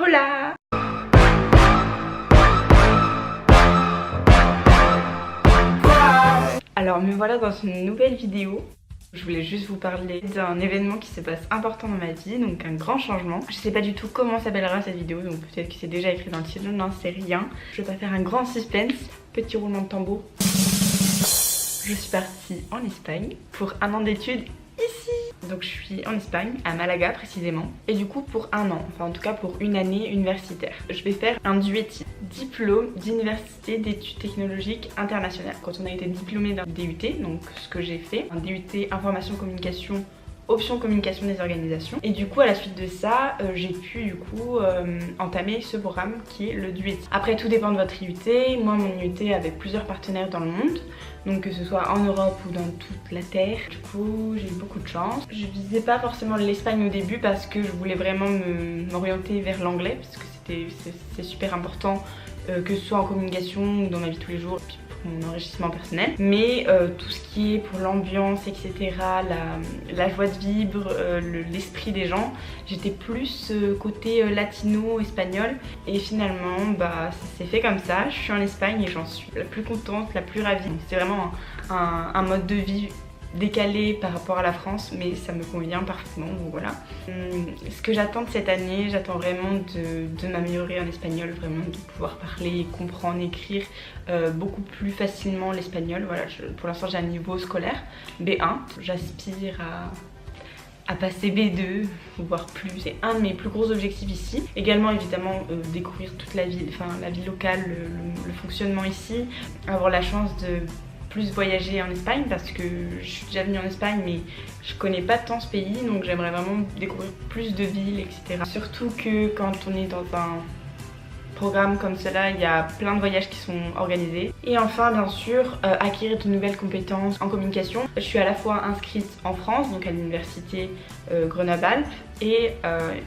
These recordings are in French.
Hola! Alors me voilà dans une nouvelle vidéo. Je voulais juste vous parler d'un événement qui se passe important dans ma vie, donc un grand changement. Je sais pas du tout comment s'appellera cette vidéo, donc peut-être que c'est déjà écrit dans le titre, je n'en sais rien. Je vais pas faire un grand suspense. Petit roulement de tambour. Je suis partie en Espagne pour un an d'études ici. Donc je suis en Espagne, à Malaga précisément. Et du coup pour un an, enfin en tout cas pour une année universitaire. Je vais faire un DUT, diplôme d'université d'études technologiques internationales. Quand on a été diplômé d'un DUT, donc ce que j'ai fait, un DUT information communication, option communication des organisations. Et du coup à la suite de ça, j'ai pu du coup entamer ce programme qui est le DUT. Après tout dépend de votre IUT. Moi mon IUT avait plusieurs partenaires dans le monde. Donc que ce soit en Europe ou dans toute la Terre. Du coup j'ai eu beaucoup de chance. Je visais pas forcément l'Espagne au début parce que je voulais vraiment m'orienter vers l'anglais. Parce que c'est super important que ce soit en communication ou dans ma vie de tous les jours. Puis pour mon enrichissement personnel. Mais tout ce qui est pour l'ambiance, etc. La joie de vivre, l'esprit des gens. J'étais plus côté latino-espagnol. Et finalement bah ça s'est fait comme ça. Je suis en Espagne et j'en suis la plus contente, la plus ravie. C'est vraiment un mode de vie décalé par rapport à la France, mais ça me convient parfaitement, donc voilà. Ce que j'attends de cette année, j'attends vraiment de m'améliorer en espagnol, vraiment de pouvoir parler, comprendre, écrire beaucoup plus facilement l'espagnol. Voilà, pour l'instant j'ai un niveau scolaire B1, j'aspire à passer B2, voire plus. C'est un de mes plus gros objectifs ici. Également évidemment découvrir toute la vie, enfin la vie locale, le fonctionnement ici, avoir la chance de plus voyager en Espagne parce que je suis déjà venue en Espagne mais je connais pas tant ce pays, donc j'aimerais vraiment découvrir plus de villes, etc. Surtout que quand on est dans un programme comme cela, il y a plein de voyages qui sont organisés. Et enfin bien sûr acquérir de nouvelles compétences en communication. Je suis à la fois inscrite en France, donc à l'université Grenoble-Alpes, et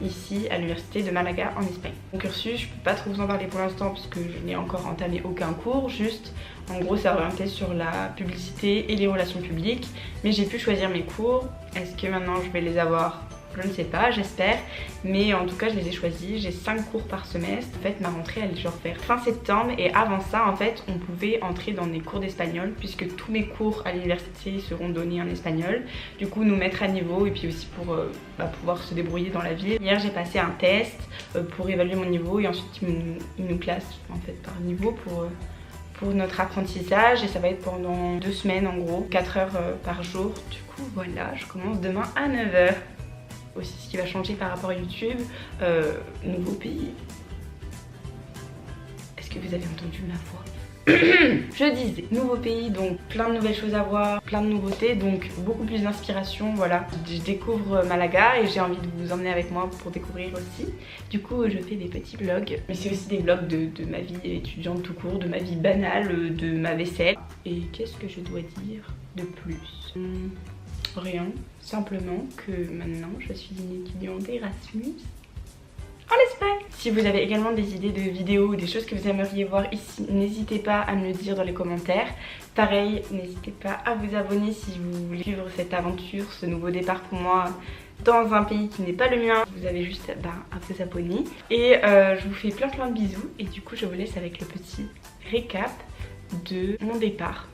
ici à l'université de Malaga en Espagne. Mon cursus, je peux pas trop vous en parler pour l'instant parce que je n'ai encore entamé aucun cours, juste en gros c'est orienté sur la publicité et les relations publiques, mais j'ai pu choisir mes cours. Est-ce que maintenant je vais les avoir ? Je ne sais pas, j'espère, mais en tout cas je les ai choisis. J'ai 5 cours par semestre. En fait ma rentrée elle est genre vers fin septembre, et avant ça en fait on pouvait entrer dans des cours d'espagnol puisque tous mes cours à l'université seront donnés en espagnol. Du coup nous mettre à niveau et puis aussi pour pouvoir se débrouiller dans la ville. Hier j'ai passé un test pour évaluer mon niveau et ensuite ils nous classent en fait par niveau pour notre apprentissage, et ça va être pendant 2 semaines en gros, 4 heures par jour. Du coup voilà, je commence demain à 9 h. Aussi ce qui va changer par rapport à YouTube, nouveau pays. Est-ce que vous avez entendu ma voix? Je disais, nouveau pays, donc plein de nouvelles choses à voir, plein de nouveautés, donc beaucoup plus d'inspiration, voilà. Je découvre Malaga et j'ai envie de vous emmener avec moi pour découvrir aussi. Du coup je fais des petits vlogs, mais c'est aussi des vlogs de ma vie étudiante tout court, de ma vie banale, de ma vaisselle. Et qu'est-ce que je dois dire de plus? Rien, simplement que maintenant je suis une étudiante Erasmus en Espagne. Si vous avez également des idées de vidéos ou des choses que vous aimeriez voir ici, n'hésitez pas à me le dire dans les commentaires. Pareil, n'hésitez pas à vous abonner si vous voulez vivre cette aventure, ce nouveau départ pour moi dans un pays qui n'est pas le mien. Vous avez juste à vous abonner. Et je vous fais plein de bisous. Et du coup je vous laisse avec le petit récap de mon départ.